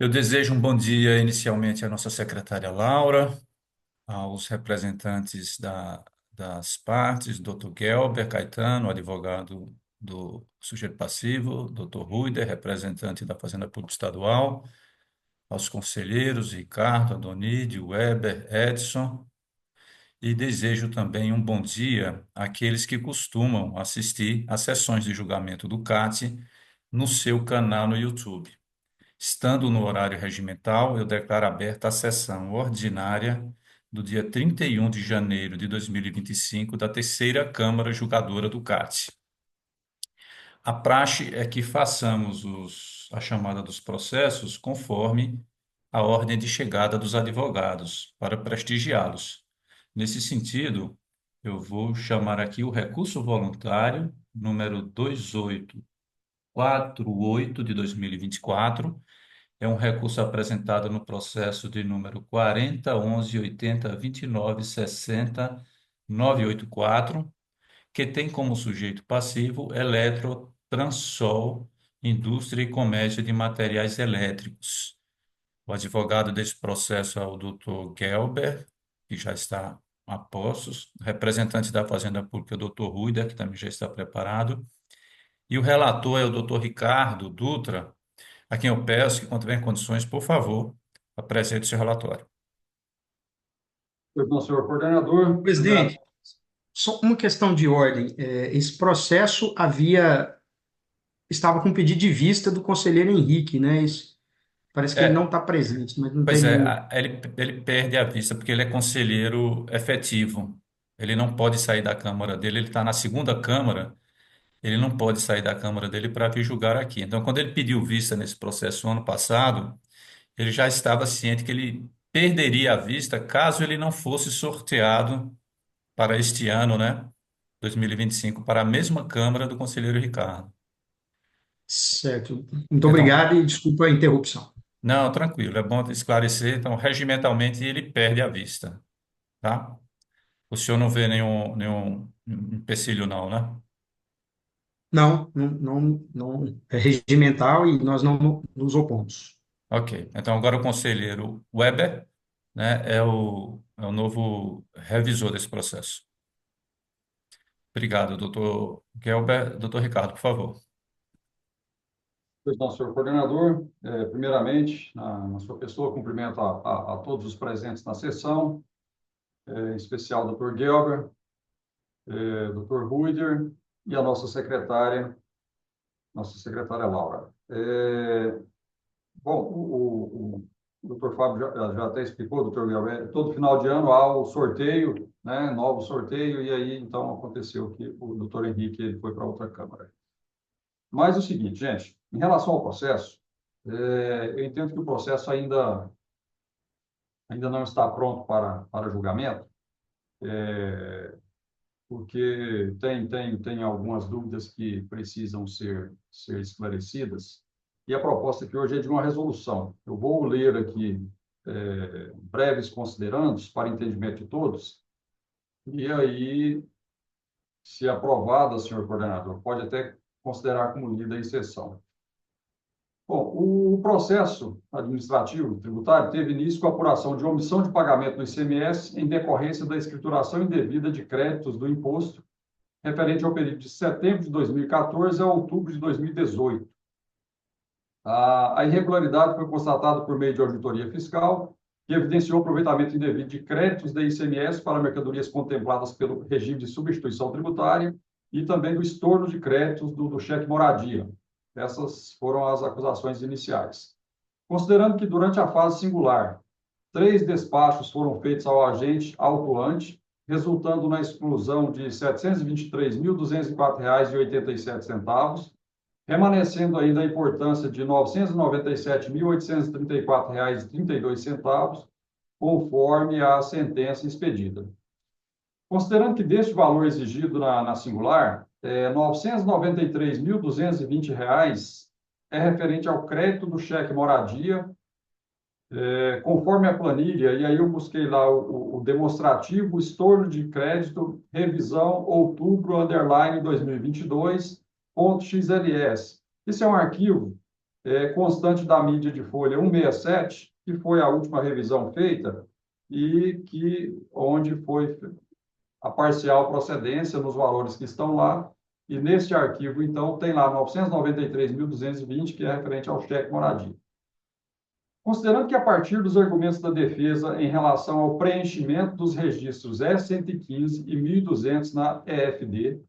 Eu desejo um bom dia inicialmente à nossa secretária Laura, aos representantes das partes, Dr. Gelber Caetano, advogado do sujeito passivo, Dr. Ruider, representante da Fazenda Pública Estadual, aos conselheiros Ricardo, Adonídio, Weber, Edson, e desejo também um bom dia àqueles que costumam assistir às sessões de julgamento do CAT no seu canal no YouTube. Estando no horário regimental, eu declaro aberta a sessão ordinária do dia 31 de janeiro de 2025 da Terceira Câmara Julgadora do CAT. A praxe é que façamos a chamada dos processos conforme a ordem de chegada dos advogados, para prestigiá-los. Nesse sentido, eu vou chamar aqui o recurso voluntário, número 2848 de 2024. É um recurso apresentado no processo de número 40.11.80.29.60.984, que tem como sujeito passivo Eletrotransol, Indústria e Comércio de Materiais Elétricos. O advogado desse processo é o Dr. Gelber, que já está a postos, o representante da Fazenda Pública, o Dr. Ruida, que também já está preparado, e o relator é o Dr. Ricardo Dutra, a quem eu peço que, quando tiver em condições, por favor, apresente seu relatório. Pois não, senhor coordenador, primeiramente, Presidente, só uma questão de ordem. Esse processo estava com pedido de vista do conselheiro Henrique, né? Parece que ele não É, está presente, mas não tem pois é, nenhum. ele perde a vista porque ele é conselheiro efetivo. Ele não pode sair da Câmara dele, ele está na segunda Câmara, ele não pode sair da Câmara dele para vir julgar aqui. Então, quando ele pediu vista nesse processo ano passado, ele já estava ciente que ele perderia a vista caso ele não fosse sorteado para este ano, né? 2025, para a mesma Câmara do conselheiro Ricardo. Certo. Muito Então, obrigado e desculpa a interrupção. não, tranquilo, é bom esclarecer. Então, regimentalmente, ele perde a vista, tá? O senhor não vê nenhum empecilho, não, né? Não, não, não, não é regimental e nós não nos opomos. Ok. Então, agora o conselheiro Weber, né, é o novo revisor desse processo. Obrigado, doutor Gelber. Doutor Ricardo, por favor. pois não, senhor coordenador, primeiramente, na sua pessoa, cumprimento a todos os presentes na sessão, em especial o Dr. Gelber, Dr. Ruider e a nossa secretária Laura. Bom, o Dr. Fábio já até explicou, doutor Gelber, todo final de ano há o sorteio, né, novo sorteio, e aí, então, aconteceu que o doutor Henrique ele foi para outra Câmara. Mas é o seguinte, gente, em relação ao processo, eu entendo que o processo ainda não está pronto para julgamento, porque tem algumas dúvidas que precisam ser esclarecidas, e a proposta aqui hoje é de uma resolução. Eu vou ler aqui breves considerandos para entendimento de todos, e aí, se aprovada, senhor coordenador, pode até considerar como lida em sessão. Bom, o processo administrativo tributário teve início com a apuração de omissão de pagamento do ICMS em decorrência da escrituração indevida de créditos do imposto referente ao período de setembro de 2014 a outubro de 2018. A irregularidade foi constatada por meio de auditoria fiscal, que evidenciou aproveitamento indevido de créditos da ICMS para mercadorias contempladas pelo regime de substituição tributária e também do estorno de créditos do cheque moradia. Essas foram as acusações iniciais. Considerando que, durante a fase singular, 3 despachos foram feitos ao agente autuante, resultando na exclusão de R$ 723.204,87, remanescendo ainda a importância de R$ 997.834,32, conforme a sentença expedida. Considerando que deste valor exigido na singular, R$ 993.220 é referente ao crédito do cheque moradia, conforme a planilha, e aí eu busquei lá o demonstrativo, estorno de crédito, revisão, outubro, underline 2022, ponto XLS. Esse é um arquivo constante da mídia de folha 167, que foi a última revisão feita e onde foi a parcial procedência nos valores que estão lá. E neste arquivo, então, tem lá 993.220, que é referente ao cheque moradia. Considerando que, a partir dos argumentos da defesa em relação ao preenchimento dos registros E115 e 1.200 na EFD,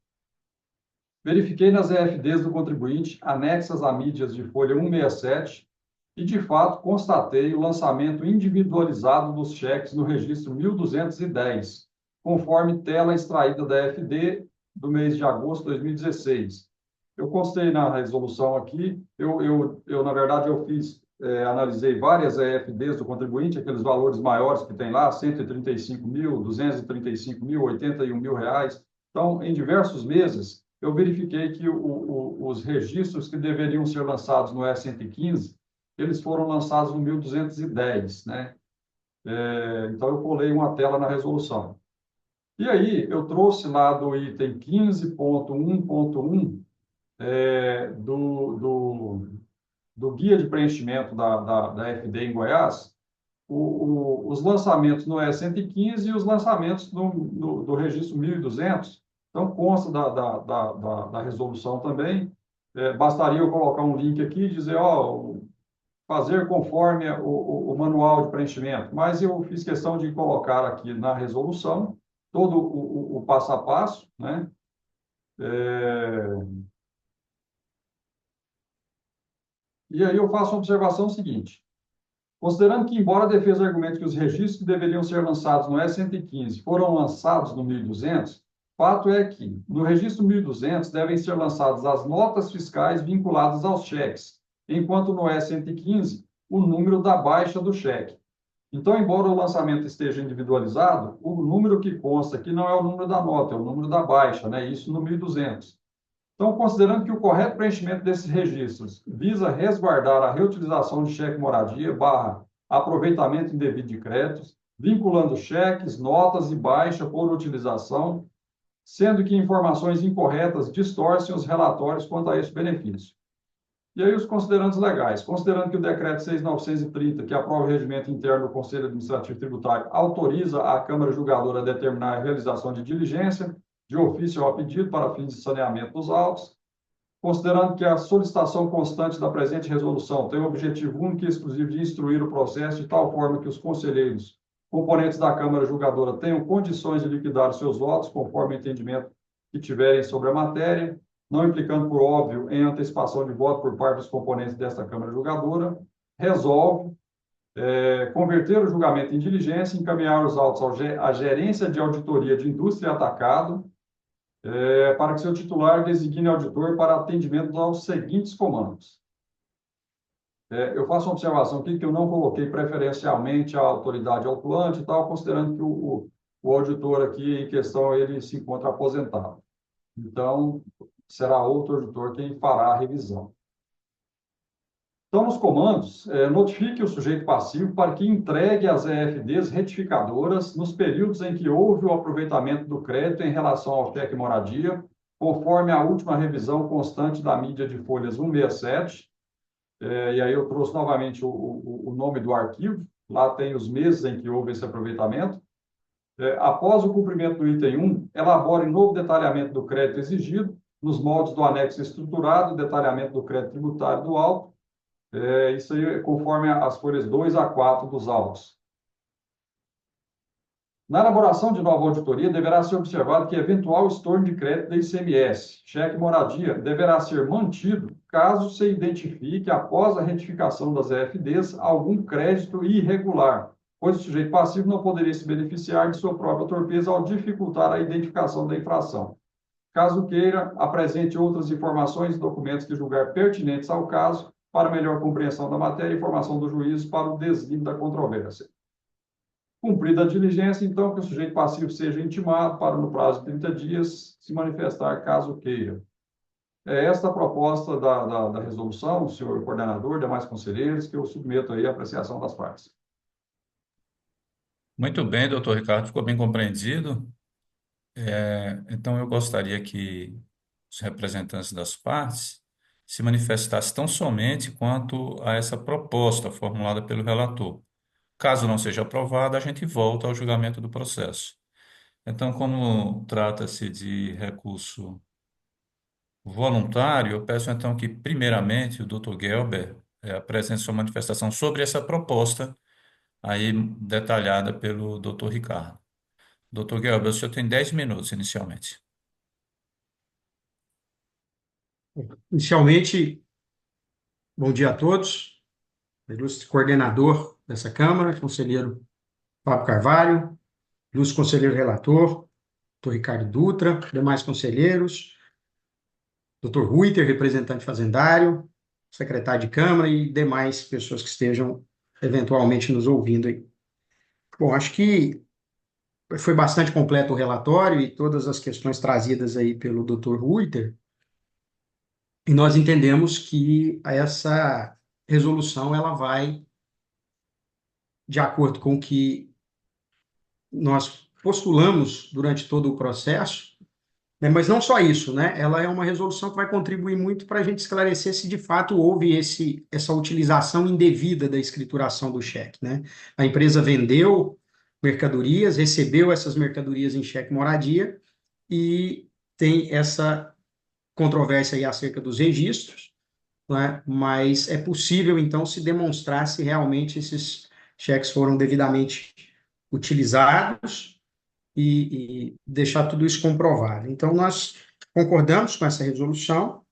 verifiquei nas EFDs do contribuinte, anexas a mídias de folha 167, e, de fato, constatei o lançamento individualizado dos cheques no registro 1.210, conforme tela extraída da EFD do mês de agosto de 2016. Eu constei na resolução aqui, na verdade, eu fiz, analisei várias EFDs do contribuinte, aqueles valores maiores que tem lá, 135 mil, 235 mil, 81 mil reais. Então, em diversos meses, eu verifiquei que os registros que deveriam ser lançados no E115, eles foram lançados no 1210, né? Então, eu colei uma tela na resolução. E aí, eu trouxe lá do item 15.1.1 do guia de preenchimento da FD em Goiás, os lançamentos no E115 e os lançamentos do registro 1200. Então, consta da resolução também. Bastaria eu colocar um link aqui e dizer, ó, fazer conforme o manual de preenchimento. Mas eu fiz questão de colocar aqui na resolução todo o passo a passo, né? E aí eu faço uma observação seguinte. Considerando que, embora a defesa argumente que os registros que deveriam ser lançados no E115 foram lançados no 1200, fato é que, no registro 1200, devem ser lançadas as notas fiscais vinculadas aos cheques, enquanto no E115, o número da baixa do cheque. Então, embora o lançamento esteja individualizado, o número que consta aqui não é o número da nota, é o número da baixa, né? Isso no 1200. Então, considerando que o correto preenchimento desses registros visa resguardar a reutilização de cheque moradia barra aproveitamento indevido de créditos, vinculando cheques, notas e baixa por utilização, sendo que informações incorretas distorcem os relatórios quanto a esse benefício. E aí os considerandos legais. Considerando que o decreto 6.930, que aprova o regimento interno do Conselho Administrativo Tributário, autoriza a Câmara Julgadora a determinar a realização de diligência, de ofício ou a pedido para fins de saneamento dos autos, considerando que a solicitação constante da presente resolução tem o objetivo único e exclusivo de instruir o processo de tal forma que os conselheiros, componentes da Câmara Julgadora, tenham condições de liquidar os seus votos, conforme o entendimento que tiverem sobre a matéria, não implicando, por óbvio, em antecipação de voto por parte dos componentes desta Câmara Julgadora, resolve converter o julgamento em diligência, encaminhar os autos à Gerência de Auditoria de Indústria e Atacado, para que seu titular designe auditor para atendimento aos seguintes comandos. Eu faço uma observação aqui que eu não coloquei preferencialmente a autoridade autuante e tal, considerando que o auditor aqui em questão, ele se encontra aposentado. Então, será outro auditor quem fará a revisão. Então, nos comandos, notifique o sujeito passivo para que entregue as EFDs retificadoras nos períodos em que houve o aproveitamento do crédito em relação ao cheque moradia, conforme a última revisão constante da mídia de folhas 167. E aí eu trouxe novamente o nome do arquivo, lá tem os meses em que houve esse aproveitamento. Após o cumprimento do item 1, elabore novo detalhamento do crédito exigido, nos moldes do anexo estruturado, detalhamento do crédito tributário do auto. Isso aí é conforme as folhas 2 a 4 dos autos. Na elaboração de nova auditoria, deverá ser observado que eventual estorno de crédito da ICMS, cheque moradia, deverá ser mantido caso se identifique, após a retificação das EFDs, algum crédito irregular, pois o sujeito passivo não poderia se beneficiar de sua própria torpeza ao dificultar a identificação da infração. Caso queira, apresente outras informações e documentos que julgar pertinentes ao caso, para melhor compreensão da matéria e formação do juízo para o deslinde da controvérsia. Cumprida a diligência, então, que o sujeito passivo seja intimado para, no prazo de 30 dias, se manifestar caso queira. É esta a proposta da resolução, senhor coordenador, demais conselheiros, que eu submeto aí à apreciação das partes. Muito bem, doutor Ricardo, ficou bem compreendido. Então, eu gostaria que os representantes das partes se manifestasse tão somente quanto a essa proposta formulada pelo relator. Caso não seja aprovada, a gente volta ao julgamento do processo. Então, como trata-se de recurso voluntário, eu peço então que, primeiramente, o Dr. Gelber apresente sua manifestação sobre essa proposta, aí detalhada pelo Dr. Ricardo. Dr. Gelber, o senhor tem 10 minutos inicialmente. Inicialmente, bom dia a todos, ilustre coordenador dessa Câmara, conselheiro Fábio Carvalho, ilustre conselheiro relator, doutor Ricardo Dutra, demais conselheiros, doutor Ruiter, representante fazendário, secretário de Câmara e demais pessoas que estejam eventualmente nos ouvindo aí. Bom, acho que foi bastante completo o relatório e todas as questões trazidas aí pelo doutor Ruiter, e nós entendemos que essa resolução ela vai de acordo com o que nós postulamos durante todo o processo, né? Mas não só isso, né? Ela é uma resolução que vai contribuir muito para a gente esclarecer se de fato houve essa utilização indevida da escrituração do cheque, né? A empresa vendeu mercadorias, recebeu essas mercadorias em cheque moradia e tem essa controvérsia aí acerca dos registros, né? Mas é possível, então, se demonstrar se realmente esses cheques foram devidamente utilizados e deixar tudo isso comprovado. Então, nós concordamos com essa resolução,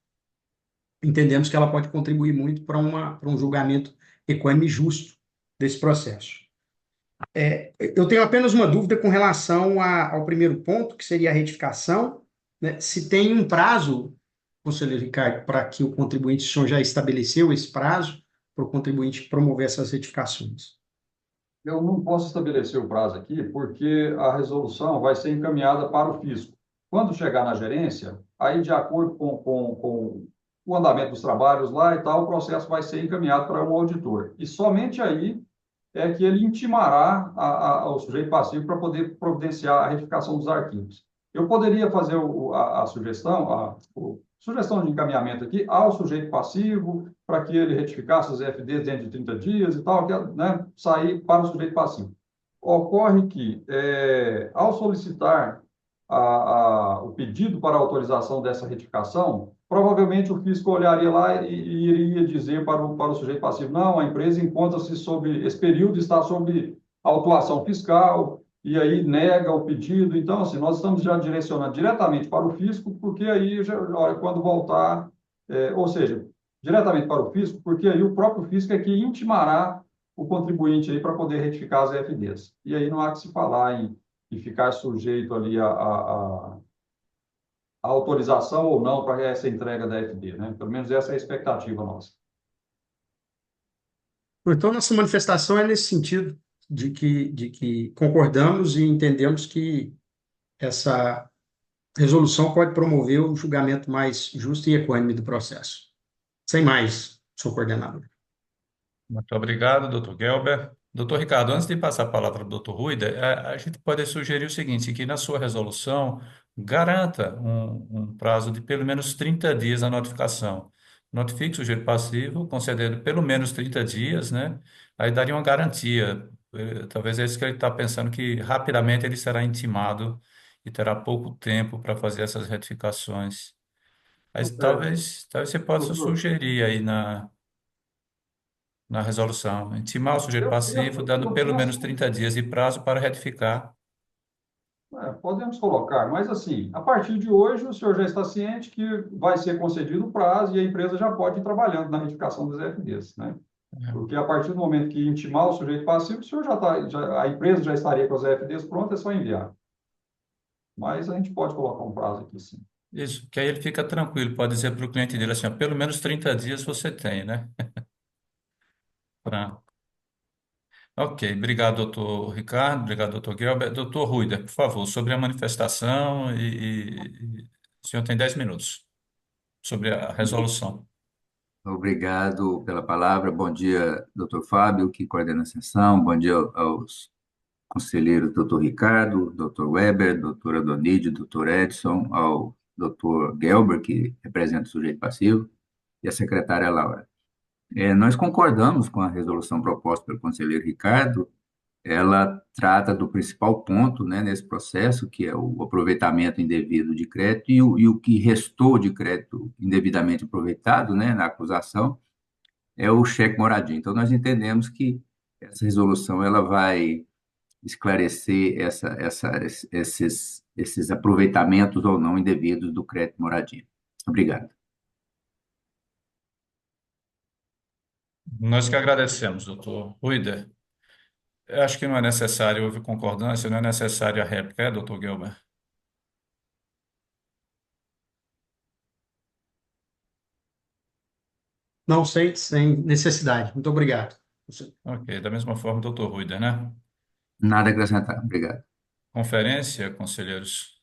entendemos que ela pode contribuir muito para um julgamento equânime e justo desse processo. Eu tenho apenas uma dúvida com relação ao primeiro ponto, que seria a retificação, né? Se tem um prazo, conselheiro Ricardo, para que o contribuinte, o senhor já estabeleceu esse prazo para o contribuinte promover essas retificações? Eu não posso estabelecer o prazo aqui, porque a resolução vai ser encaminhada para o fisco. Quando chegar na gerência, aí, de acordo com o andamento dos trabalhos lá e tal, o processo vai ser encaminhado para um auditor. E somente aí é que ele intimará ao sujeito passivo para poder providenciar a retificação dos arquivos. Eu poderia fazer a sugestão, sugestão de encaminhamento aqui ao sujeito passivo, para que ele retificasse os FDs dentro de 30 dias e tal, que, né, sair para o sujeito passivo. Ocorre que, ao solicitar o pedido para autorização dessa retificação, provavelmente o fisco olharia lá e iria dizer para o sujeito passivo, não, a empresa encontra-se sob, esse período está sob autuação fiscal, e aí nega o pedido. Então, assim, nós estamos já direcionando diretamente para o fisco, porque aí, quando voltar, ou seja, diretamente para o fisco, porque aí o próprio fisco é que intimará o contribuinte aí para poder retificar as FDs. E aí não há que se falar em ficar sujeito ali a autorização ou não para essa entrega da FD, né? Pelo menos essa é a expectativa nossa. Então, nossa manifestação é nesse sentido, de que concordamos e entendemos que essa resolução pode promover o julgamento mais justo e equânime do processo. Sem mais, senhor coordenador. Muito obrigado, doutor Gelber. Doutor Ricardo, antes de passar a palavra para o doutor Ruida, a gente pode sugerir o seguinte, que na sua resolução garanta um prazo de pelo menos 30 dias a notificação. Notifique o sujeito passivo, concedendo pelo menos 30 dias, né? Aí daria uma garantia. Talvez é isso que ele está pensando, que rapidamente ele será intimado e terá pouco tempo para fazer essas retificações. Mas É, talvez você possa doutor, sugerir aí na resolução. Intimar o sujeito passivo, dando eu pelo menos penso, 30 dias de prazo para retificar. podemos colocar, mas assim, a partir de hoje o senhor já está ciente que vai ser concedido o prazo e a empresa já pode ir trabalhando na retificação dos FDs, né? Porque a partir do momento que intimar o sujeito passivo, o senhor a empresa já estaria com as FDs prontas, é só enviar. Mas a gente pode colocar um prazo aqui, sim. Isso, que aí ele fica tranquilo, pode dizer para o cliente dele assim, ó, pelo menos 30 dias você tem, né? Pra... Ok, obrigado, doutor Ricardo, obrigado, doutor Gelber. Doutor Ruida, por favor, sobre a manifestação o senhor tem 10 minutos sobre a resolução. Obrigado pela palavra. Bom dia, doutor Fábio, que coordena a sessão. Bom dia aos conselheiros, doutor Ricardo, doutor Weber, doutora Donide, doutor Edson, ao doutor Gelber, que representa o sujeito passivo. e a secretária Laura. Nós concordamos com a resolução proposta pelo conselheiro Ricardo. Ela trata do principal ponto, né, nesse processo, que é o aproveitamento indevido de crédito e o que restou de crédito indevidamente aproveitado, né, na acusação, é o cheque moradia. Então, nós entendemos que essa resolução ela vai esclarecer esses aproveitamentos ou não indevidos do crédito moradia. Obrigado. Nós que agradecemos, doutor Ruider. Eu acho que não é necessário, houve concordância, não é necessário a réplica, é, doutor Gelber? Não, sem necessidade. Muito obrigado. Ok, da mesma forma, doutor Ruider, né? Nada a acrescentar. Obrigado. Conferência, conselheiros.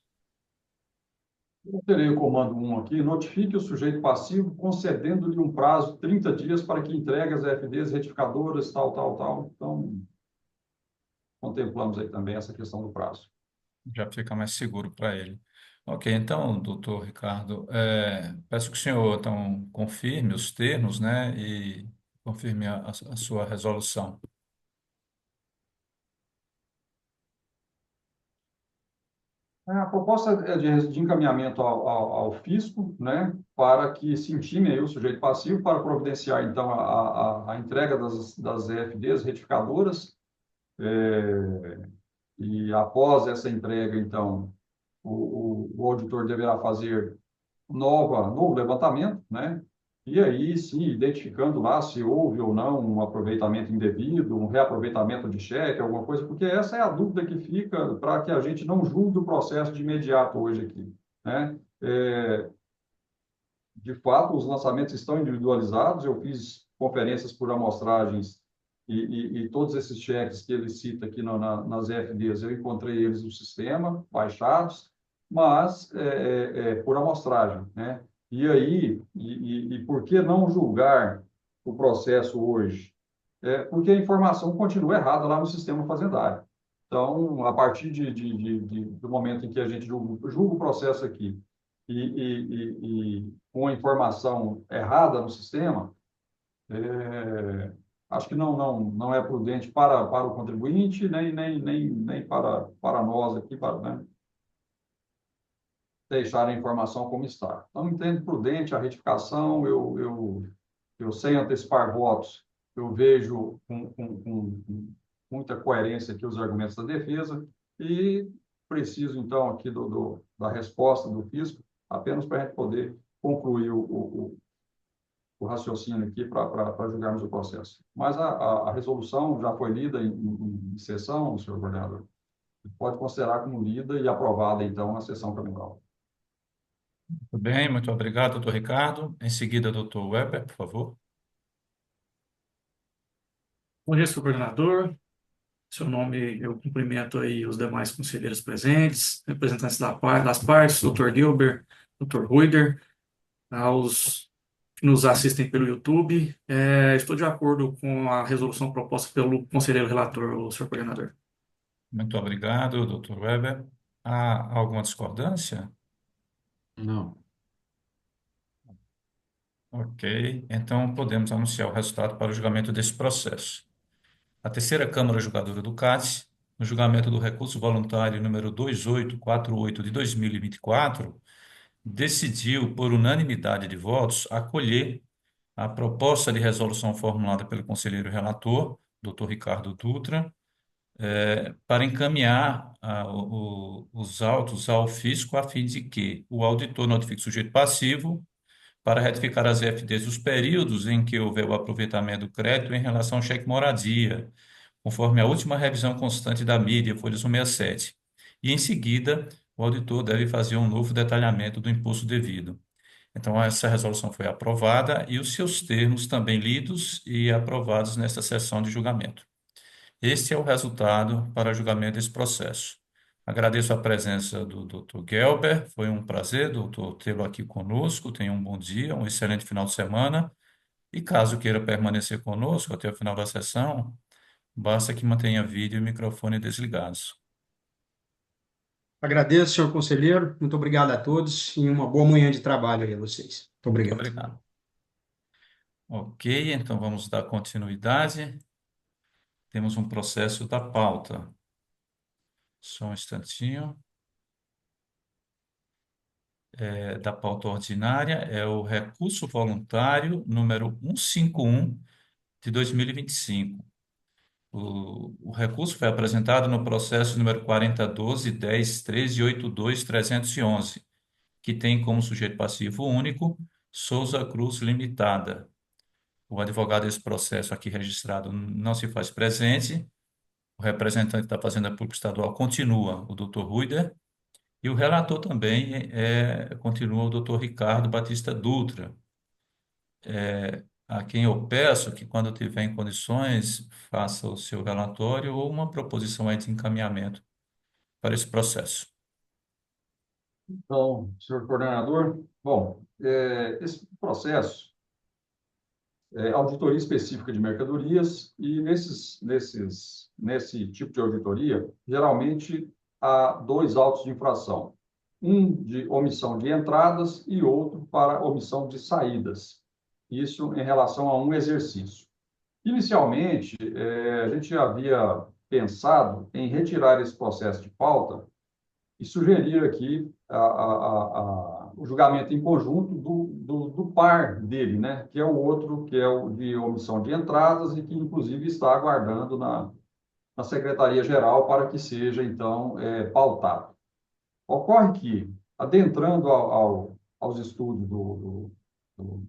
Eu terei o comando 1 aqui, notifique o sujeito passivo concedendo-lhe um prazo de 30 dias para que entregue as FDs retificadoras, tal, tal, tal. Então, contemplamos aí também essa questão do prazo. Já fica mais seguro para ele. Ok, então, doutor Ricardo, peço que o senhor então confirme os termos, né, e confirme a sua resolução. A proposta é de encaminhamento ao fisco, né, para que se intime aí o sujeito passivo para providenciar, então, a entrega das EFDs retificadoras, e após essa entrega, então, o auditor deverá fazer novo levantamento, né? E aí, sim, identificando lá se houve ou não um aproveitamento indevido, um reaproveitamento de cheque, alguma coisa, porque essa é a dúvida que fica para que a gente não julgue o processo de imediato hoje aqui, né? De fato, os lançamentos estão individualizados, eu fiz conferências por amostragens e todos esses cheques que ele cita aqui nas FDs, eu encontrei eles no sistema, baixados, mas por amostragem, né? E aí, por que não julgar o processo hoje? Porque a informação continua errada lá no sistema fazendário. Então, a partir do momento em que a gente julga o processo aqui e com a informação errada no sistema, acho que não é prudente para o contribuinte, nem para nós aqui, né, deixar a informação como está. Então, entendo prudente a retificação, eu sem antecipar votos, eu vejo com muita coerência aqui os argumentos da defesa e preciso, então, aqui da resposta do fisco, apenas para a gente poder concluir o raciocínio aqui para julgarmos o processo. Mas a resolução já foi lida em sessão, senhor governador. Pode considerar como lida e aprovada, então, na sessão plenária. Muito bem, muito obrigado, doutor Ricardo. Em seguida, doutor Weber, por favor. Bom dia, senhor coordenador. Seu nome, eu cumprimento aí os demais conselheiros presentes, representantes das partes, doutor Gilber, doutor Ruider, aos que nos assistem pelo YouTube. Estou de acordo com a resolução proposta pelo conselheiro relator, o senhor coordenador. Muito obrigado, doutor Weber. Há alguma discordância? Não. Ok, então podemos anunciar o resultado para o julgamento desse processo. A terceira Câmara Julgadora do CADE, no julgamento do recurso voluntário número 2848 de 2024, decidiu, por unanimidade de votos, acolher a proposta de resolução formulada pelo conselheiro relator, doutor Ricardo Dutra, para encaminhar os autos ao fisco a fim de que o auditor notifique o sujeito passivo para retificar as FDs dos períodos em que houver o aproveitamento do crédito em relação ao cheque moradia, conforme a última revisão constante da mídia, folha 167. E, em seguida, o auditor deve fazer um novo detalhamento do imposto devido. Então, essa resolução foi aprovada e os seus termos também lidos e aprovados nesta sessão de julgamento. Este é o resultado para julgamento desse processo. Agradeço a presença do Dr. Gelber, foi um prazer, doutor, tê-lo aqui conosco. Tenha um bom dia, um excelente final de semana. E caso queira permanecer conosco até o final da sessão, basta que mantenha vídeo e microfone desligados. Agradeço, senhor conselheiro. Muito obrigado a todos e uma boa manhã de trabalho aí a vocês. Muito Muito obrigado. obrigado. Ok, então vamos dar continuidade. Temos um processo da pauta. Só um instantinho. Da pauta ordinária é o recurso voluntário número 151 de 2025. O recurso foi apresentado no processo número 4012-10-1382-311, que tem como sujeito passivo único Souza Cruz Limitada. O advogado desse processo aqui registrado não se faz presente. O representante da Fazenda Pública Estadual continua, o Dr. Ruider, e o relator também continua o Dr. Ricardo Batista Dutra, a quem eu peço que, quando tiver em condições, faça o seu relatório ou uma proposição aí de encaminhamento para esse processo. Então, senhor coordenador, bom, esse processo é auditoria específica de mercadorias e nesse tipo de auditoria, geralmente há dois autos de infração, um de omissão de entradas e outro para omissão de saídas. Isso em relação a um exercício. Inicialmente, a gente havia pensado em retirar esse processo de pauta e sugerir aqui o julgamento em conjunto do par dele, né? Que é o outro, que é o de omissão de entradas e que, inclusive, está aguardando na Secretaria-Geral para que seja, então, pautado. Ocorre que, adentrando aos estudos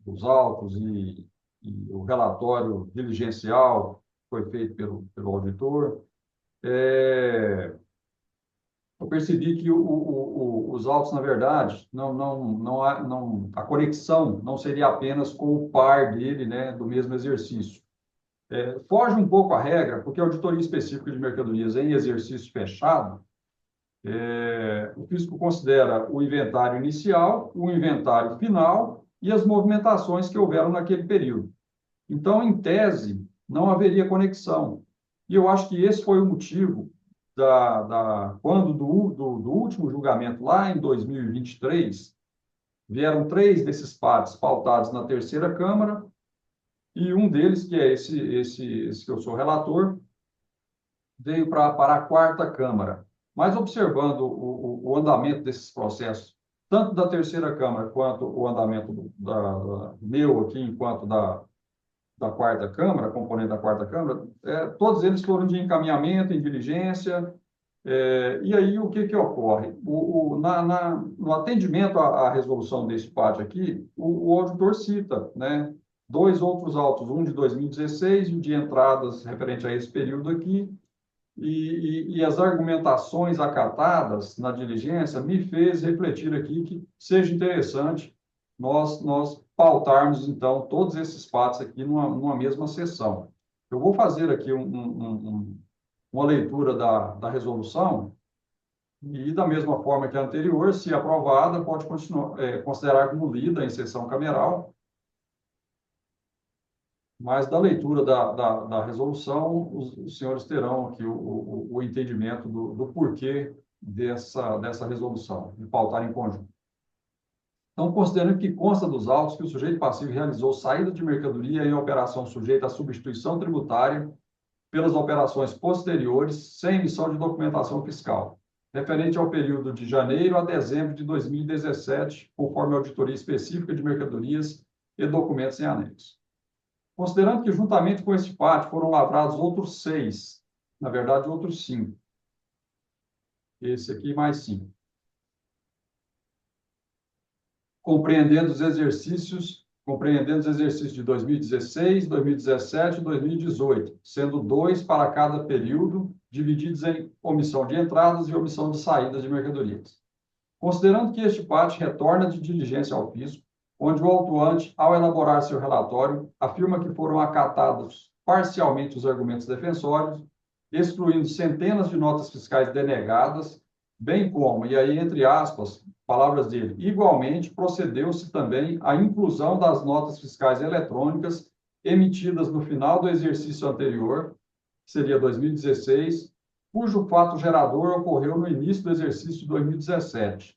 dos autos e o relatório diligencial que foi feito pelo auditor, eu percebi que os autos, na verdade, a conexão não seria apenas com o par dele, né, do mesmo exercício. Foge um pouco a regra, porque a auditoria específica de mercadorias em exercício fechado, o físico considera o inventário inicial, o inventário final e as movimentações que houveram naquele período. Então, em tese, não haveria conexão. E eu acho que esse foi o motivo quando do último julgamento, lá em 2023, vieram 3 desses partes pautados na terceira Câmara, e um deles, que é esse que eu sou relator, veio para a quarta Câmara. Mas observando o andamento desses processos, tanto da terceira Câmara quanto o andamento meu aqui, enquanto da quarta Câmara, componente da quarta Câmara, todos eles foram de encaminhamento, em diligência. E aí, o que ocorre? No atendimento à resolução desse parte aqui, o auditor cita, né, 2 outros autos, um de 2016 e um de entradas referente a esse período aqui, e as argumentações acatadas na diligência me fez refletir aqui que seja interessante nós pautarmos, então, todos esses fatos aqui numa mesma sessão. Eu vou fazer aqui uma leitura da resolução e, da mesma forma que a anterior, se aprovada, pode considerar como lida em sessão cameral, mas da leitura da resolução, os senhores terão aqui o entendimento do porquê dessa resolução, de pautar em conjunto. Então, considerando que consta dos autos que o sujeito passivo realizou saída de mercadoria em operação sujeita à substituição tributária pelas operações posteriores, sem emissão de documentação fiscal, referente ao período de janeiro a dezembro de 2017, conforme a auditoria específica de mercadorias e documentos em anexo. Considerando que, juntamente com este pátio, foram lavrados outros 6, na verdade, outros 5. Esse aqui mais 5. Compreendendo os exercícios de 2016, 2017 e 2018, sendo 2 para cada período, divididos em omissão de entradas e omissão de saídas de mercadorias. Considerando que este pátio retorna de diligência ao fisco, onde o autuante, ao elaborar seu relatório, afirma que foram acatados parcialmente os argumentos defensórios, excluindo centenas de notas fiscais denegadas, bem como, e aí entre aspas, palavras dele, igualmente procedeu-se também à inclusão das notas fiscais eletrônicas emitidas no final do exercício anterior, que seria 2016, cujo fato gerador ocorreu no início do exercício de 2017.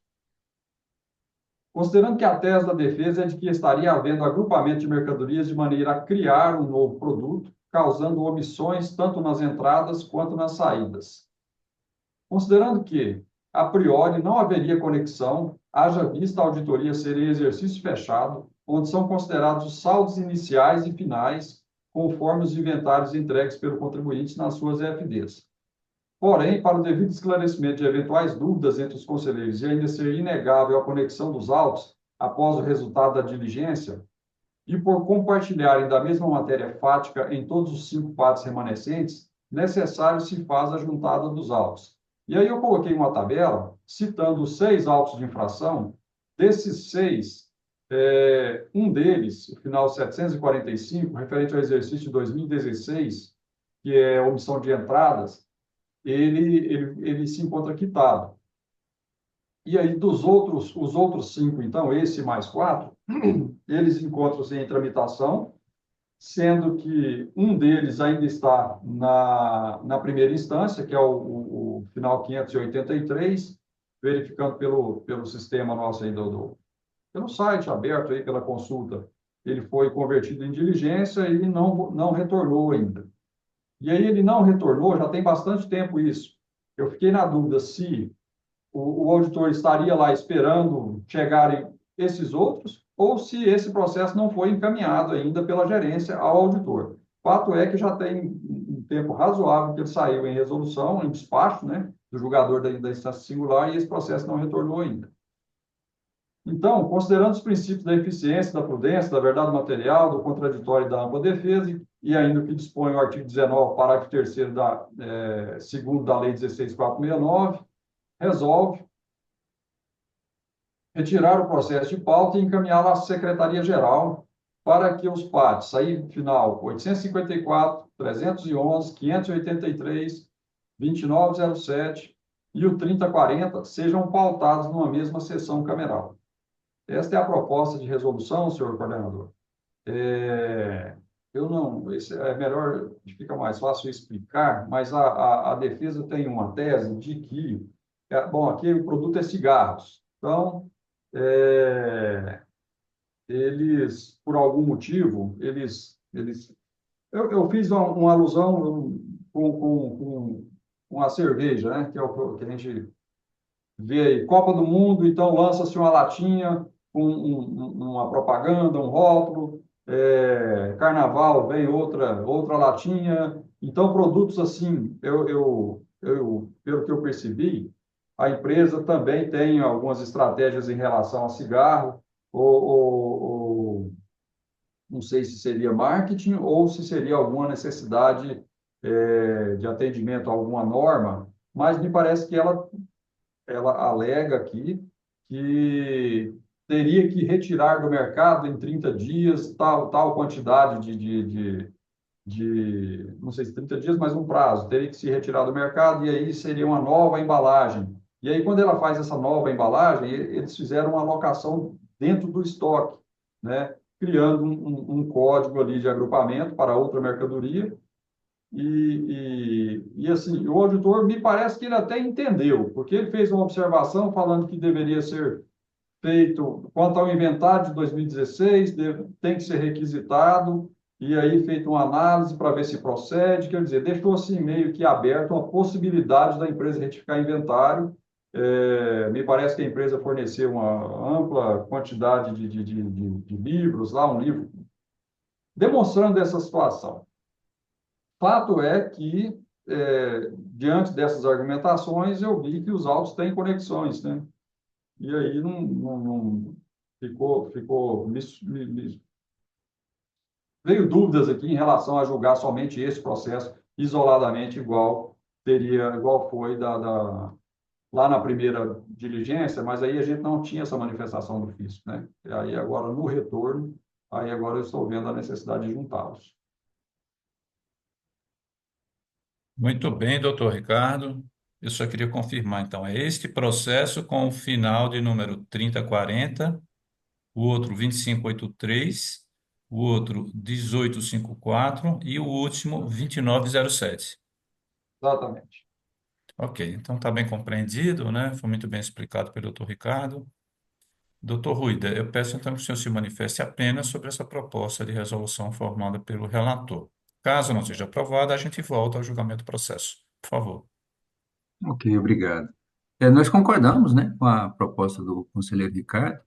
Considerando que a tese da defesa é de que estaria havendo agrupamento de mercadorias de maneira a criar um novo produto, causando omissões tanto nas entradas quanto nas saídas. Considerando que, a priori, não haveria conexão, haja vista a auditoria ser em exercício fechado, onde são considerados os saldos iniciais e finais, conforme os inventários entregues pelo contribuinte nas suas EFDs. Porém, para o devido esclarecimento de eventuais dúvidas entre os conselheiros e ainda ser inegável a conexão dos autos após o resultado da diligência, e por compartilharem da mesma matéria fática em todos os 5 partes remanescentes, necessário se faz a juntada dos autos. E aí eu coloquei uma tabela citando os 6 autos de infração. Desses 6, um deles, o final 745, referente ao exercício de 2016, que é omissão de entradas, ele se encontra quitado. E aí, os outros 5, então, esse mais 4, eles encontram-se em tramitação, sendo que um deles ainda está na primeira instância, que é o final 583, verificando pelo sistema nosso aí, pelo site aberto aí, pela consulta, ele foi convertido em diligência e não retornou ainda. E aí ele não retornou, já tem bastante tempo isso. Eu fiquei na dúvida se o auditor estaria lá esperando chegarem esses outros, ou se esse processo não foi encaminhado ainda pela gerência ao auditor. Fato é que já tem um tempo razoável que ele saiu em resolução, em despacho, né, do julgador da instância singular, e esse processo não retornou ainda. Então, considerando os princípios da eficiência, da prudência, da verdade material, do contraditório e da ampla defesa, e ainda o que dispõe o artigo 19, parágrafo 3º segundo da Lei 16.469, resolve retirar o processo de pauta e encaminhá-lo à Secretaria-Geral para que os partes, aí final 854, 311, 583, 2907 e o 3040 sejam pautados numa mesma sessão cameral. Esta é a proposta de resolução, senhor coordenador. Eu não, esse é melhor, fica mais fácil explicar, mas a defesa tem uma tese de que, bom, aqui o produto é cigarros, então, eles, por algum motivo, eu fiz uma alusão com a cerveja, né, que é o que a gente vê aí, Copa do Mundo, então lança-se uma latinha com uma propaganda, um rótulo, Carnaval vem outra latinha, então produtos assim, pelo que eu percebi, a empresa também tem algumas estratégias em relação a cigarro, ou não sei se seria marketing ou se seria alguma necessidade de atendimento a alguma norma, mas me parece que ela alega aqui que teria que retirar do mercado em 30 dias tal quantidade não sei se 30 dias, mas um prazo, teria que se retirar do mercado e aí seria uma nova embalagem. E aí, quando ela faz essa nova embalagem, eles fizeram uma alocação dentro do estoque, né? Criando um código ali de agrupamento para outra mercadoria. Assim, o auditor me parece que ele até entendeu, porque ele fez uma observação falando que deveria ser feito, quanto ao inventário de 2016, tem que ser requisitado, e aí feito uma análise para ver se procede, quer dizer, deixou assim meio que aberto uma possibilidade da empresa retificar inventário. Me parece que a empresa forneceu uma ampla quantidade de livros, lá um livro, demonstrando essa situação. Fato é que, diante dessas argumentações, eu vi que os autos têm conexões, né? E aí não veio dúvidas aqui em relação a julgar somente esse processo isoladamente igual foi lá na primeira diligência, mas aí a gente não tinha essa manifestação do fisco, né? E aí agora no retorno, aí agora eu estou vendo a necessidade de juntá-los. Muito bem, doutor Ricardo. Eu só queria confirmar, então, é este processo com o final de número 3040, o outro 2583, o outro 1854 e o último 2907. Exatamente. Ok, então está bem compreendido, né? Foi muito bem explicado pelo doutor Ricardo. Doutor Ruida, eu peço então que o senhor se manifeste apenas sobre essa proposta de resolução formada pelo relator. Caso não seja aprovada, a gente volta ao julgamento do processo. Por favor. Ok, obrigado. Nós concordamos, né, com a proposta do conselheiro Ricardo.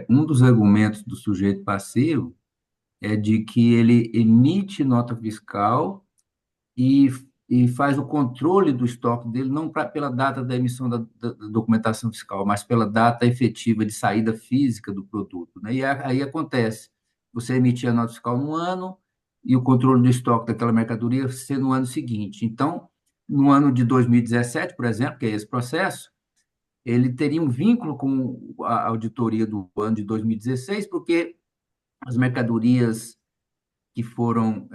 Um dos argumentos do sujeito passivo é de que ele emite nota fiscal e, e faz o controle do estoque dele, não pela data da emissão da documentação fiscal, mas pela data efetiva de saída física do produto, né? E aí acontece, você emitir a nota fiscal no ano e o controle do estoque daquela mercadoria ser no ano seguinte. Então, no ano de 2017, por exemplo, que é esse processo, ele teria um vínculo com a auditoria do ano de 2016, porque as mercadorias que foram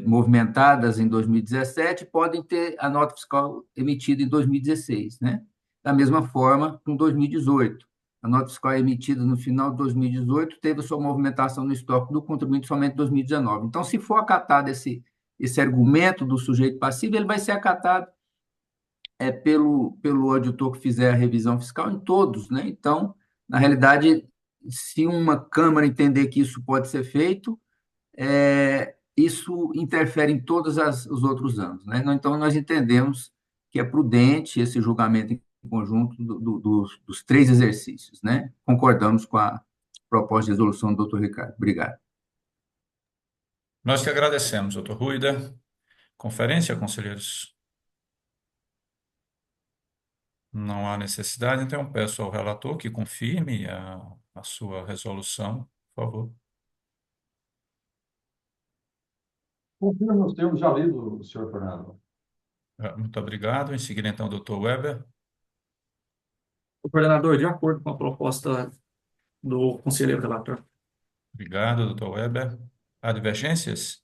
movimentadas em 2017 podem ter a nota fiscal emitida em 2016, né? Da mesma forma, com 2018. A nota fiscal emitida no final de 2018 teve sua movimentação no estoque do contribuinte somente em 2019. Então, se for acatado esse argumento do sujeito passivo, ele vai ser acatado pelo auditor que fizer a revisão fiscal em todos, né? Então, na realidade, se uma Câmara entender que isso pode ser feito, isso interfere em todos os outros anos, né? Então, nós entendemos que é prudente esse julgamento em conjunto dos três exercícios, né? Concordamos com a proposta de resolução do doutor Ricardo. Obrigado. Nós que agradecemos, doutor Ruida. Conferência, conselheiros? Não há necessidade, então eu peço ao relator que confirme a sua resolução, por favor. Confirmo os termos já lidos, senhor Fernando. Muito obrigado. Em seguida, então, doutor Weber. O coordenador, de acordo com a proposta do conselheiro relator. Obrigado, doutor Weber. Há divergências?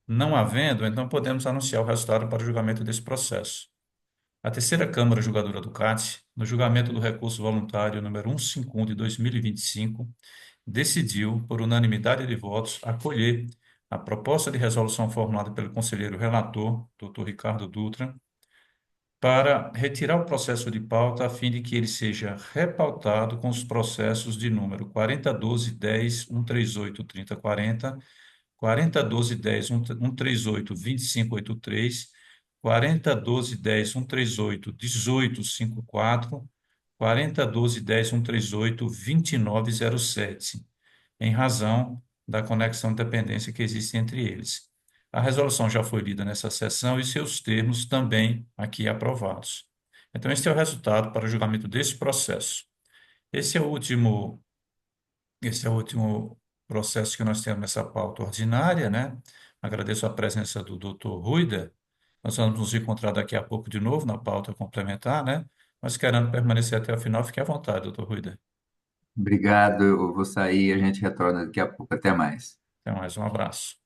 Não havendo, então podemos anunciar o resultado para o julgamento desse processo. A terceira Câmara Julgadora do CAT, no julgamento do recurso voluntário número 151 de 2025, decidiu, por unanimidade de votos, acolher a proposta de resolução formulada pelo conselheiro relator, doutor Ricardo Dutra, para retirar o processo de pauta a fim de que ele seja repautado com os processos de número 401210, 138, 3040, 401210, 138, 2583, 401210, 138, 1854, 401210, 138, 2907, em razão da conexão de dependência que existe entre eles. A resolução já foi lida nessa sessão e seus termos também aqui aprovados. Então, este é o resultado para o julgamento desse processo. Esse é o último, esse é o último processo que nós temos nessa pauta ordinária, né? Agradeço a presença do doutor Ruida. Nós vamos nos encontrar daqui a pouco de novo na pauta complementar, né? Mas querendo permanecer até o final, fique à vontade, doutor Ruida. Obrigado, eu vou sair e a gente retorna daqui a pouco. Até mais. Até mais, um abraço.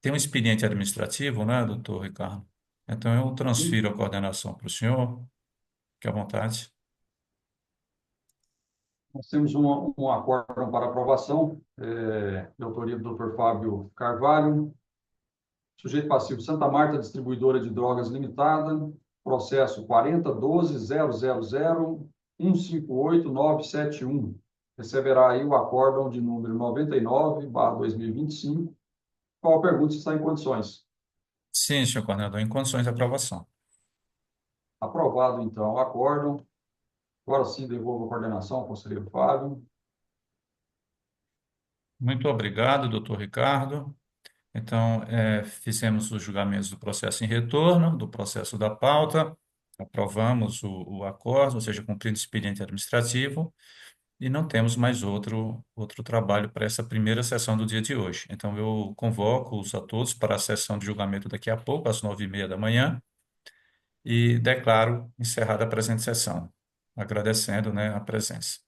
Tem um expediente administrativo, né, doutor Ricardo? Então, eu transfiro a coordenação para o senhor. Fique à vontade. Nós temos um acórdão para aprovação, de autoria do Dr. Fábio Carvalho, sujeito passivo Santa Marta Distribuidora de Drogas Limitada, processo 4012000158-971. Receberá aí o acórdão de número 99/2025. Qual a pergunta se está em condições? Sim, senhor coordenador, em condições de aprovação. Aprovado, então, o acórdão. Agora sim, devolvo a coordenação ao conselheiro Fábio. Muito obrigado, doutor Ricardo. Então, fizemos os julgamentos do processo em retorno, do processo da pauta, aprovamos o acordo, ou seja, cumprindo o expediente administrativo, e não temos mais outro trabalho para essa primeira sessão do dia de hoje. Então, eu convoco-os a todos para a sessão de julgamento daqui a pouco, às 9h30 da manhã, e declaro encerrada a presente sessão, agradecendo, né, a presença.